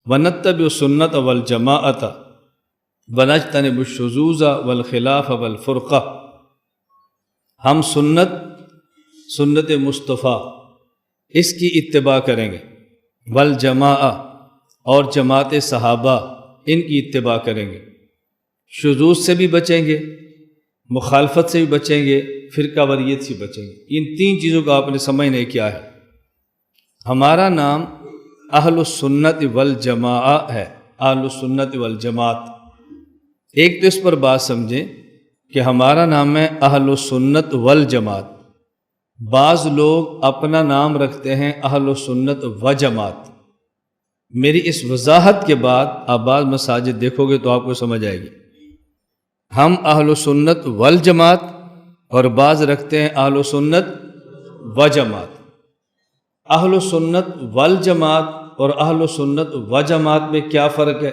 ونتبع السنت والجماعت ونجتنب الشذوذ والخلاف والفرقہ، ہم سنت مصطفیٰ اس کی اتباع کریں گے، والجماعہ اور جماعت صحابہ ان کی اتباع کریں گے، شذوذ سے بھی بچیں گے، مخالفت سے بھی بچیں گے، فرقہ واریت سے بچیں گے۔ ان تین چیزوں کا آپ نے سمجھنے کیا ہے۔ ہمارا نام اہل السنت والجماعہ ہے، اہل السنت والجماعت۔ ایک تو اس پر بات سمجھیں کہ ہمارا نام ہے اہل السنت والجماعت۔ بعض لوگ اپنا نام رکھتے ہیں اہل السنت و جماعت۔ میری اس وضاحت کے بعد آپ بعض مساجد دیکھو گے تو آپ کو سمجھ آئے گی۔ ہم اہل السنت والجماعت اور بعض رکھتے ہیں اہل السنت و جماعت۔ اہل السنت والجماعت اور اہل السنت و جماعت میں کیا فرق ہے؟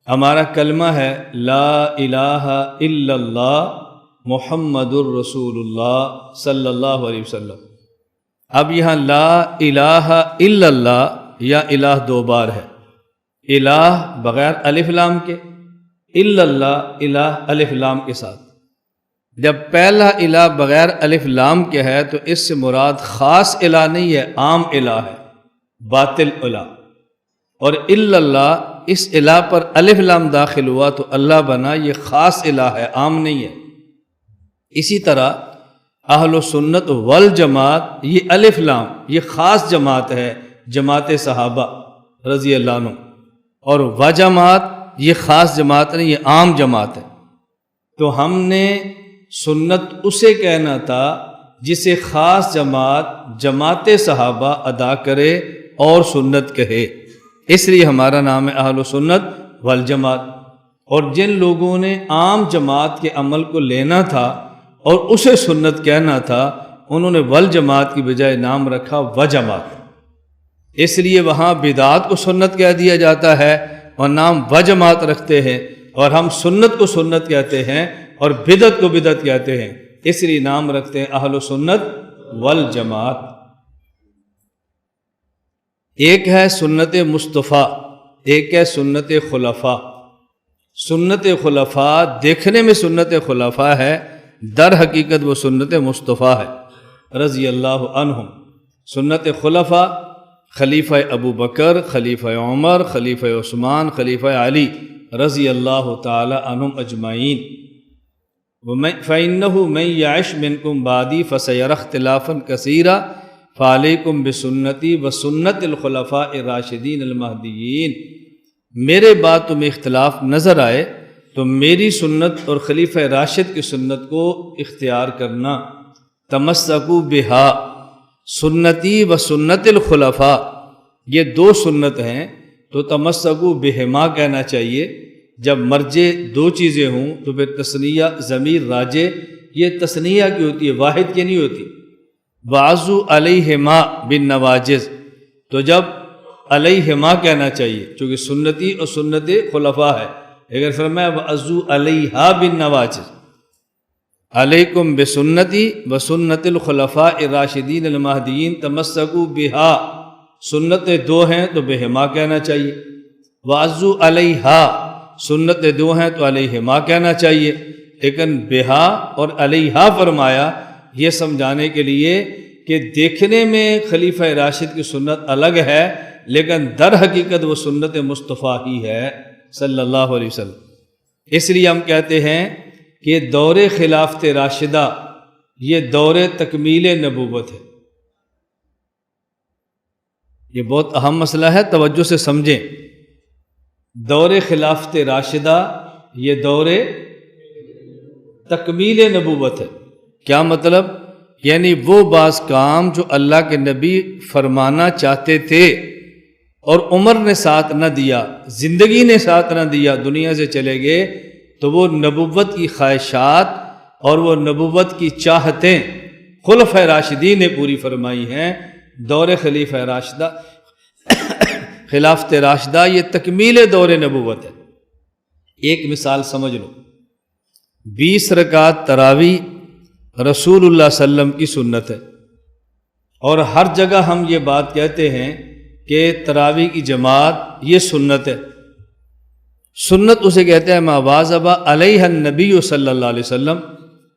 ہمارا کلمہ ہے لا الہ الا اللہ محمد الرسول اللہ صلی اللہ علیہ وسلم۔ اب یہاں لا الہ الا اللہ یا الہ دو بار ہے، الہ بغیر الف لام کے، الا اللہ الہ الف لام کے ساتھ۔ جب پہلا الہ بغیر الف لام کے ہے تو اس سے مراد خاص الہ نہیں ہے، عام الہ ہے، باطل الہ۔ اور الا اللہ اس الہ پر الف لام داخل ہوا تو اللہ بنا، یہ خاص الہ ہے، عام نہیں ہے۔ اسی طرح اہل السنت والجماعت یہ الف لام یہ خاص جماعت ہے، جماعت صحابہ رضی اللہ عنہ، اور و جماعت یہ خاص جماعت نہیں، یہ عام جماعت ہے۔ تو ہم نے سنت اسے کہنا تھا جسے خاص جماعت صحابہ ادا کرے اور سنت کہے، اس لیے ہمارا نام ہے اہل سنت والجماعت۔ اور جن لوگوں نے عام جماعت کے عمل کو لینا تھا اور اسے سنت کہنا تھا، انہوں نے والجماعت کی بجائے نام رکھا وجماعت، اس لیے وہاں بدعات کو سنت کہہ دیا جاتا ہے اور نام وجماعت رکھتے ہیں، اور ہم سنت کو سنت کہتے ہیں اور بدعت کو بدعت کہتے ہیں، اس لیے نام رکھتے ہیں اہل سنت والجماعت۔ ایک ہے سنت مصطفیٰ، ایک ہے سنت خلفاء۔ سنت خلفاء دیکھنے میں سنت خلفاء ہے، در حقیقت وہ سنت مصطفیٰ ہے رضی اللہ عنہم۔ سنت خلفاء خلیفہ ابو بکر، خلیفہ عمر، خلیفہ عثمان، خلیفہ علی رضی اللہ تعالی عنہم اجمعین۔ فَإِنَّهُ مَن يَعِشْ مِنْكُمْ بَعْدِي فَسَيَرَى اخْتِلَافًا كَثِيرًا فَعَلَيْكُمْ بِسُنَّتِي وَسُنَّتِ الْخُلَفَاءِ الرَّاشِدِينَ الْمَهْدِيِّينَ۔ میرے بعد تمہیں اختلاف نظر آئے تو میری سنت اور خلیفہ راشد کی سنت کو اختیار کرنا۔ تمسکوا بہا، سنتی و سنت الخلفاء، یہ دو سنت ہیں تو تمسکوا بہما کہنا چاہیے۔ جب مرجع دو چیزیں ہوں تو پھر تثنیہ ضمیر راجع، یہ تثنیہ کی ہوتی ہے، واحد کی نہیں ہوتی۔ وَعَضُوا عَلَيْهِمَا بِالنَّوَاجِذ، تو جب علیہما کہنا چاہیے چونکہ سنتی اور سنت خلفاء ہے، اگر فرمایا وَعَضُوا عَلَيْهَا بِالنَّوَاجِذ، علیکم بسنتی وسنت الخلفاء الراشدین المہدیین تمسکوا بہا، سنت دو ہیں تو بہما کہنا چاہیے۔ وَعَضُوا عَلَيْهَا، سنت دو ہیں تو علیہما کہنا چاہیے، لیکن بہا اور علیہا فرمایا یہ سمجھانے کے لیے کہ دیکھنے میں خلیفہ راشد کی سنت الگ ہے لیکن در حقیقت وہ سنت مصطفیٰ ہی ہے صلی اللہ علیہ وسلم۔ اس لیے ہم کہتے ہیں کہ دور خلافت راشدہ یہ دور تکمیل نبوت ہے۔ یہ بہت اہم مسئلہ ہے، توجہ سے سمجھیں۔ دور خلافت راشدہ یہ دور تکمیل نبوت ہے۔ کیا مطلب؟ یعنی وہ بعض کام جو اللہ کے نبی فرمانا چاہتے تھے اور عمر نے ساتھ نہ دیا، زندگی نے ساتھ نہ دیا، دنیا سے چلے گئے، تو وہ نبوت کی خواہشات اور وہ نبوت کی چاہتیں خلفۂ راشدین نے پوری فرمائی ہیں۔ دور خلیفہ راشدہ خلافت راشدہ یہ تکمیل دور نبوت ہے۔ ایک مثال سمجھ لو، 20 رکعت تراویح رسول اللہ صلی اللہ علیہ وسلم کی سنت ہے، اور ہر جگہ ہم یہ بات کہتے ہیں کہ تراویح کی جماعت یہ سنت ہے۔ سنت اسے کہتے ہیں ما واظب علیہ النبی صلی اللہ علیہ وسلم،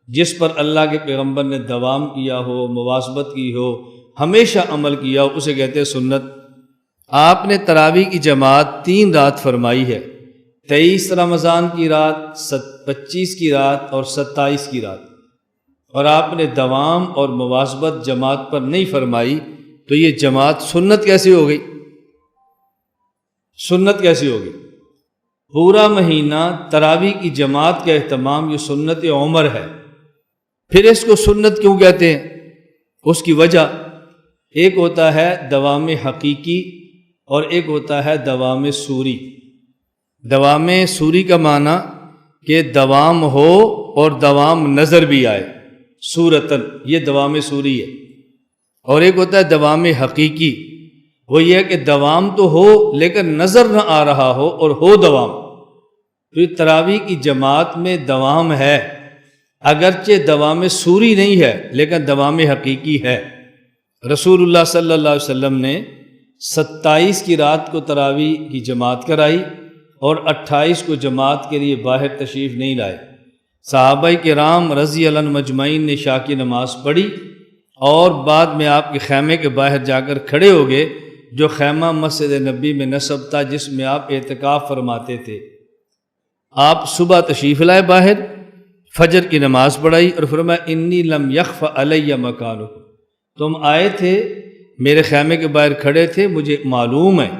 جس پر اللہ کے پیغمبر نے دوام کیا ہو، مواظبت کی ہو، ہمیشہ عمل کیا ہو، اسے کہتے ہیں سنت۔ آپ نے تراویح کی جماعت 3 رات فرمائی ہے، 23 رمضان کی رات، 25 کی رات اور 27 کی رات، اور آپ نے دوام اور مواظبت جماعت پر نہیں فرمائی، تو یہ جماعت سنت کیسی ہو گئی؟ سنت کیسی ہوگی؟ پورا مہینہ تراویح کی جماعت کا اہتمام یہ سنت عمر ہے۔ پھر اس کو سنت کیوں کہتے ہیں؟ اس کی وجہ ایک ہوتا ہے دوام حقیقی اور ایک ہوتا ہے دوام سوری۔ دوام سوری کا معنی کہ دوام ہو اور دوام نظر بھی آئے، صورتاً، یہ دوام سوری ہے۔ اور ایک ہوتا ہے دوام حقیقی، وہ یہ ہے کہ دوام تو ہو لیکن نظر نہ آ رہا ہو اور ہو دوام۔ تو یہ تراویح کی جماعت میں دوام ہے، اگرچہ دوام سوری نہیں ہے لیکن دوام حقیقی ہے۔ رسول اللہ صلی اللہ علیہ وسلم نے 27 کی رات کو تراویح کی جماعت کرائی اور 28 کو جماعت کے لیے باہر تشریف نہیں لائے۔ صحابہ کرام رضی اللہ عنہم مجمعین نے عشاء کی نماز پڑھی اور بعد میں آپ کے خیمے کے باہر جا کر کھڑے ہو گئے، جو خیمہ مسجد نبی میں نصب تھا جس میں آپ اعتکاف فرماتے تھے۔ آپ صبح تشریف لائے باہر، فجر کی نماز پڑھائی اور فرمایا انی لم یخف علی مکانہ، تم آئے تھے میرے خیمے کے باہر کھڑے تھے، مجھے معلوم ہے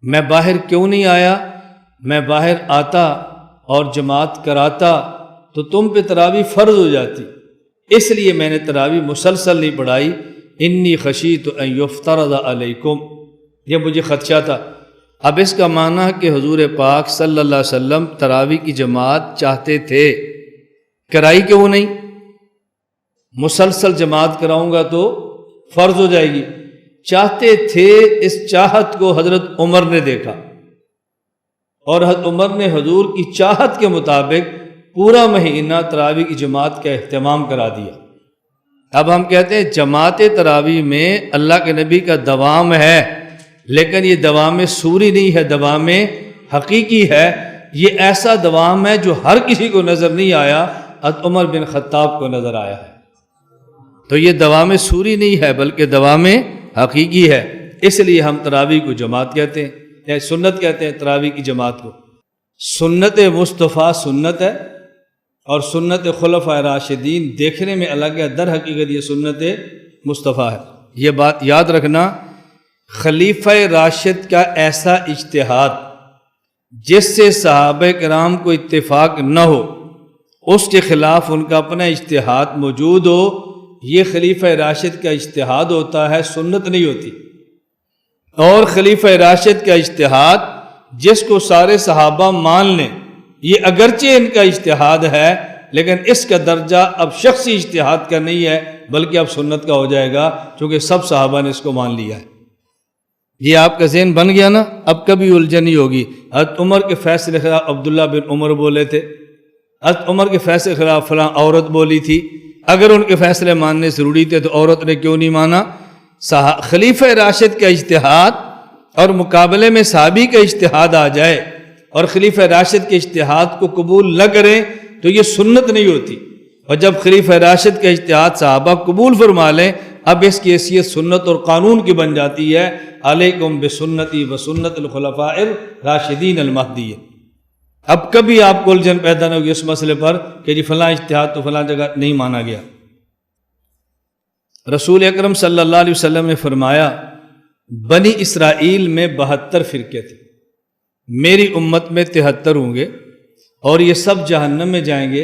میں باہر کیوں نہیں آیا، میں باہر آتا اور جماعت کراتا تو تم پہ تراویح فرض ہو جاتی، اس لیے میں نے تراویح مسلسل نہیں پڑھائی۔ انی خشیت ان یفترض علیکم، یہ مجھے خدشہ تھا۔ اب اس کا معنی ہے کہ حضور پاک صلی اللہ علیہ وسلم تراویح کی جماعت چاہتے تھے، کرائی کیوں نہیں؟ مسلسل جماعت کراؤں گا تو فرض ہو جائے گی، چاہتے تھے۔ اس چاہت کو حضرت عمر نے دیکھا اور حضرت عمر نے حضور کی چاہت کے مطابق پورا مہینہ تراویح کی جماعت کا اہتمام کرا دیا۔ اب ہم کہتے ہیں جماعت تراویح میں اللہ کے نبی کا دوام ہے، لیکن یہ دوام سوری نہیں ہے، دوام حقیقی ہے۔ یہ ایسا دوام ہے جو ہر کسی کو نظر نہیں آیا، حضرت عمر بن خطاب کو نظر آیا ہے۔ تو یہ دوام سوری نہیں ہے بلکہ دوام حقیقی ہے، اس لیے ہم تراویح کو جماعت کہتے ہیں یا سنت کہتے ہیں تراویح کی جماعت کو۔ سنت مصطفیٰ سنت ہے اور سنت خلفائے راشدین دیکھنے میں الگ ہے، در حقیقت یہ سنت مصطفیٰ ہے۔ یہ بات یاد رکھنا، خلیفہ راشد کا ایسا اجتہاد جس سے صحابہ کرام کو اتفاق نہ ہو، اس کے خلاف ان کا اپنا اجتہاد موجود ہو، یہ خلیفہ راشد کا اجتہاد ہوتا ہے، سنت نہیں ہوتی۔ اور خلیفہ راشد کا اجتہاد جس کو سارے صحابہ مان لیں، یہ اگرچہ ان کا اجتہاد ہے لیکن اس کا درجہ اب شخصی اجتہاد کا نہیں ہے بلکہ اب سنت کا ہو جائے گا، چونکہ سب صحابہ نے اس کو مان لیا ہے۔ یہ آپ کا ذہن بن گیا نا، اب کبھی الجھن نہیں ہوگی۔ حضرت عمر کے فیصلے کے خلاف عبداللہ بن عمر بولے تھے، حضرت عمر کے فیصلے کے خلاف فلاں عورت بولی تھی، اگر ان کے فیصلے ماننے ضروری تھے تو عورت نے کیوں نہیں مانا؟ خلیفہ راشد کا اجتہاد اور مقابلے میں صحابی کا اجتہاد آ جائے اور خلیفہ راشد کے اجتہاد کو قبول نہ کریں تو یہ سنت نہیں ہوتی، اور جب خلیفہ راشد کا اجتہاد صحابہ قبول فرما لیں اب اس کی حیثیت سنت اور قانون کی بن جاتی ہے۔ علیکم بسنتی وسنت الخلفاء الراشدین المہدیین۔ اب کبھی آپ کو الجھن پیدا نہ ہوگی اس مسئلے پر کہ جی فلاں اجتہاد تو فلاں جگہ نہیں مانا گیا۔ رسول اکرم صلی اللہ علیہ وسلم نے فرمایا بنی اسرائیل میں 72 فرقے تھے، میری امت میں 73 ہوں گے اور یہ سب جہنم میں جائیں گے،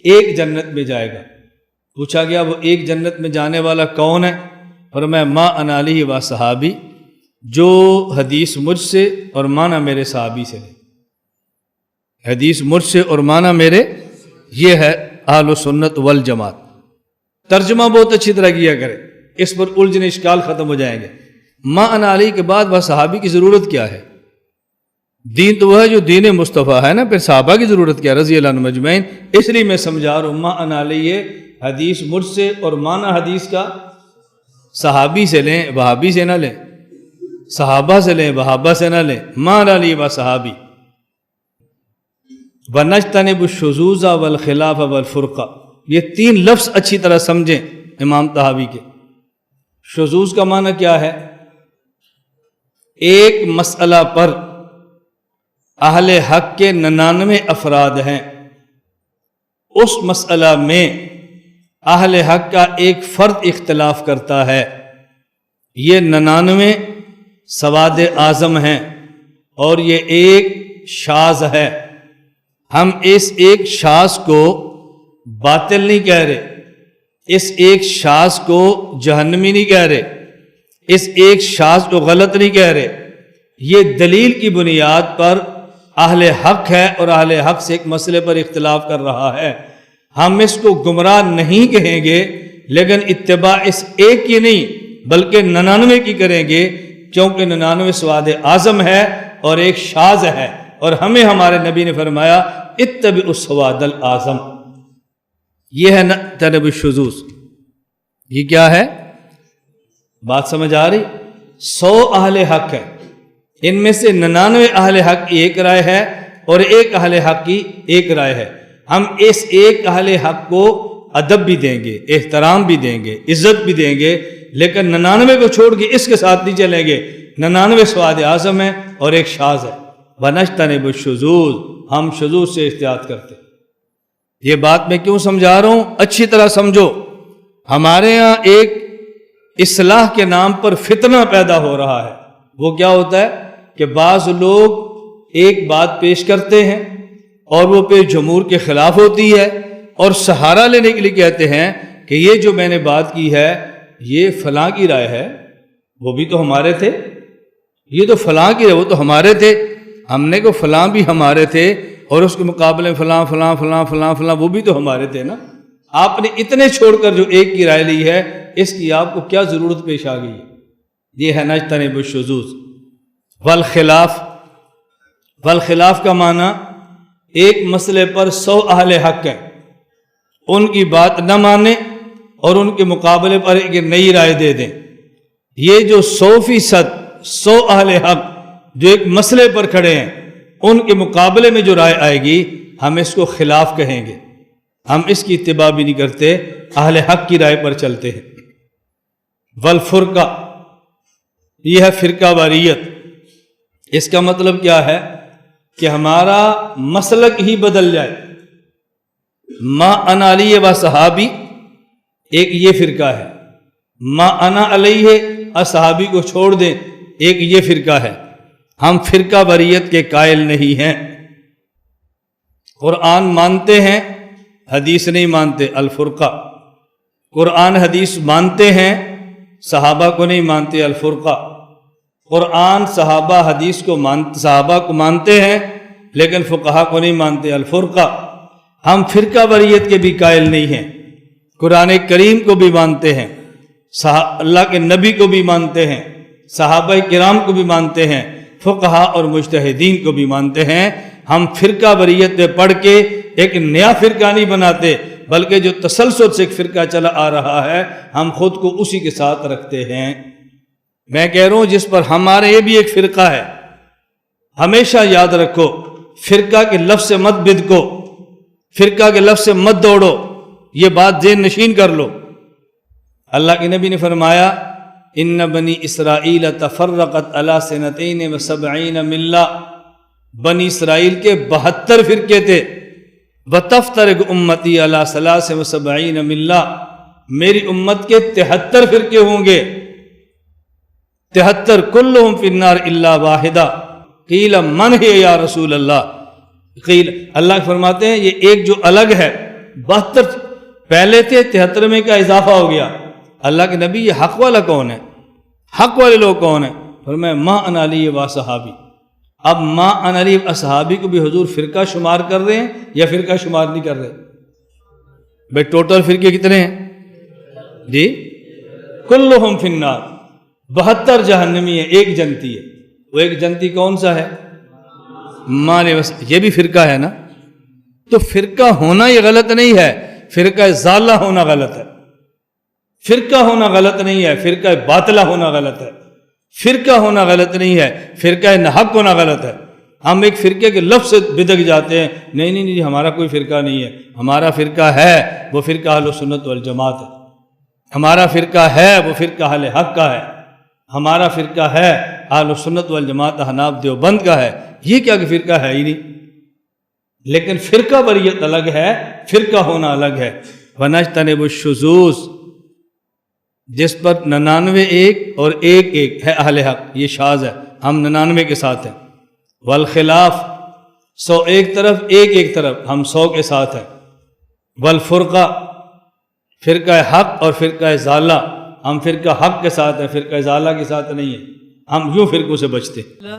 ایک جنت میں جائے گا۔ پوچھا گیا وہ ایک جنت میں جانے والا کون ہے؟ فرمایا ما انا علیہ و صحابی، جو حدیث مجھ سے اور معنی میرے صحابی سے لے۔ حدیث مجھ سے اور معنی میرے، یہ ہے اہل سنت والجماعت۔ ترجمہ بہت اچھی طرح کیا کرے، اس پر الجھن اشکال ختم ہو جائیں گے۔ ما انا علی کے بعد وہ صحابی کی ضرورت کیا ہے؟ دین تو وہ ہے جو دین مصطفیٰ ہے نا، پھر صحابہ کی ضرورت کیا رضی اللہ عنہم اجمعین؟ اس لیے میں سمجھا رہا ہوں ما انا علی یہ حدیث مجھ سے اور معنی حدیث کا صحابی سے لیں، وہابی سے نہ لیں۔ صحابہ سے لیں وہابہ سے نہ لیں، ما علی و صحابی۔ وَنَجْتَنِبُ الشُّذُوذَ وَالْخِلَافَ وَالْفُرْقَةَ، یہ 3 لفظ اچھی طرح سمجھیں امام طحاوی کے۔ شذوذ کا معنی کیا ہے؟ ایک مسئلہ پر اہل حق کے 99 افراد ہیں، اس مسئلہ میں اہل حق کا ایک فرد اختلاف کرتا ہے، یہ 99 سواد اعظم ہیں اور یہ ایک شاذ ہے۔ ہم اس ایک شاذ کو باطل نہیں کہہ رہے، اس ایک شاذ کو جہنمی نہیں کہہ رہے، اس ایک شاذ کو غلط نہیں کہہ رہے، یہ دلیل کی بنیاد پر اہل حق ہے اور اہل حق سے ایک مسئلے پر اختلاف کر رہا ہے۔ ہم اس کو گمراہ نہیں کہیں گے، لیکن اتباع اس ایک کی نہیں بلکہ 99 کی کریں گے، کیونکہ 99 سواد اعظم ہے اور ایک شاذ ہے، اور ہمیں ہمارے نبی نے فرمایا اتبعوا السواد الاعظم۔ یہ ہے تنب الشذوذ۔ یہ کیا ہے؟ بات سمجھ آ رہی؟ 100 اہل حق ہے، ان میں سے 99 اہل حق کی ایک رائے ہے اور ایک اہل حق کی ایک رائے ہے۔ ہم اس ایک اہل حق کو ادب بھی دیں گے، احترام بھی دیں گے، عزت بھی دیں گے، لیکن 99 کو چھوڑ کے اس کے ساتھ نہیں چلیں گے۔ 99 سواد اعظم ہے اور ایک شاذ ہے۔ وَنَجْتَنِبُ الشُّذُوذَ، ہم شذوذ سے احتیاط کرتے۔ یہ بات میں کیوں سمجھا رہا ہوں؟ اچھی طرح سمجھو۔ ہمارے ہاں ایک اصلاح کے نام پر فتنہ پیدا ہو رہا ہے۔ وہ کیا ہوتا ہے کہ بعض لوگ ایک بات پیش کرتے ہیں اور وہ پیش جمہور کے خلاف ہوتی ہے، اور سہارا لینے کے لیے کہتے ہیں کہ یہ جو میں نے بات کی ہے یہ فلاں کی رائے ہے، وہ بھی تو ہمارے تھے، یہ تو فلاں کی رائے، وہ تو ہمارے تھے، ہم نے کو فلاں بھی ہمارے تھے، اور اس کے مقابلے میں فلاں فلاں فلاں فلاں فلاں وہ بھی تو ہمارے تھے نا۔ آپ نے اتنے چھوڑ کر جو ایک کی رائے لی ہے، اس کی آپ کو کیا ضرورت پیش آ گئی ہے؟ یہ ہے نجتنب الشذوذ والخلاف۔ والخلاف کا معنی ایک مسئلے پر 100 اہل حق ہیں، ان کی بات نہ مانیں اور ان کے مقابلے پر ایک نئی رائے دے دیں۔ یہ جو 100% 100 اہل حق جو ایک مسئلے پر کھڑے ہیں، ان کے مقابلے میں جو رائے آئے گی ہم اس کو خلاف کہیں گے، ہم اس کی اتباع بھی نہیں کرتے، اہل حق کی رائے پر چلتے ہیں۔ والفرقہ، یہ ہے فرقہ واریت۔ اس کا مطلب کیا ہے کہ ہمارا مسلک ہی بدل جائے۔ ما انا علیہ و صحابی ایک یہ فرقہ ہے، ما انا علیہ اصحابی کو چھوڑ دیں ایک یہ فرقہ ہے۔ ہم فرقہ واریت کے قائل نہیں ہیں۔ قرآن مانتے ہیں، حدیث نہیں مانتے، الفرقہ۔ قرآن حدیث مانتے ہیں، صحابہ کو نہیں مانتے، الفرقہ۔ قرآن صحابہ حدیث کو صحابہ کو مانتے ہیں لیکن فقہا کو نہیں مانتے، الفرقہ۔ ہم فرقہ واریت کے بھی قائل نہیں ہیں، قرآن کریم کو بھی مانتے ہیں، اللہ کے نبی کو بھی مانتے ہیں، صحابہ کرام کو بھی مانتے ہیں، فقہا اور مجتہدین کو بھی مانتے ہیں۔ ہم فرقہ واریت پہ پڑھ کے ایک نیا فرقہ نہیں بناتے، بلکہ جو تسلسل سے ایک فرقہ چلا آ رہا ہے ہم خود کو اسی کے ساتھ رکھتے ہیں۔ میں کہہ رہا ہوں جس پر ہمارے یہ بھی ایک فرقہ ہے، ہمیشہ یاد رکھو، فرقہ کے لفظ سے مت بدکو، فرقہ کے لفظ سے مت دوڑو، یہ بات ذہن نشین کر لو۔ اللہ کے نبی نے فرمایا ان بنی اسرائیل تفرقت علی سنتین و سبعین ملہ، بنی اسرائیل کے 72 فرقے تھے، وتفترق امتی علی ثلاث و سبعین ملہ، میری امت کے 73 فرقے ہوں گے، 73 کلہم فی النار الا واحدہ، قیل من ہے یا رسول اللہ، قیل اللہ فرماتے ہیں یہ ایک جو الگ ہے، 72 پہلے تھے، 73 میں کا اضافہ ہو گیا۔ اللہ کے نبی یہ حق والا کون ہے؟ حق والے لوگ کون ہیں؟ فرمایا ما انا علی و صحابی۔ اب ما انا علی و صحابی کو بھی حضور فرقہ شمار کر رہے ہیں یا فرقہ شمار نہیں کر رہے؟ بھئی ٹوٹل فرقے کتنے ہیں جی؟ کلہم فی النار، 72 جہنمی ہیں، ایک جنتی ہے۔ وہ ایک جنتی کون سا ہے؟ یہ بھی فرقہ ہے نا؟ تو فرقہ ہونا یہ غلط نہیں ہے، فرقہ ضالہ ہونا غلط ہے۔ فرقہ ہونا غلط نہیں ہے، فرقہ باطلہ ہونا غلط ہے۔ فرقہ ہونا غلط نہیں ہے، فرقہ نحق ہونا غلط ہے۔ ہم ایک فرقے کے لفظ سے بدک جاتے ہیں، نہیں نہیں نہیں، ہمارا کوئی فرقہ نہیں ہے، ہمارا فرقہ ہے وہ فرقہ اہل سنت والجماعت ہے، ہمارا فرقہ ہے وہ فرقہ اہل حق کا ہے، ہمارا فرقہ ہے اہل سنت والجماعت احناف دیوبند کا ہے۔ یہ کیا کہ فرقہ ہے ہی نہیں، لیکن فرقہ بریت الگ ہے، فرقہ ہونا الگ ہے۔ وَنَجْتَنِبُ الشُّذُوذ، جس پر 99 ایک اور ایک ہے اہل حق، یہ شاذ ہے، ہم 99 کے ساتھ ہیں۔ والخلاف، 100 ایک طرف ایک طرف، ہم 100 کے ساتھ ہیں۔ والفرقہ، فرقہ حق اور فرقہ ضالہ، ہم فرقہ حق کے ساتھ ہیں، فرقہ ضالہ کے ساتھ نہیں ہیں، ہم یوں فرقوں سے بچتے ہیں۔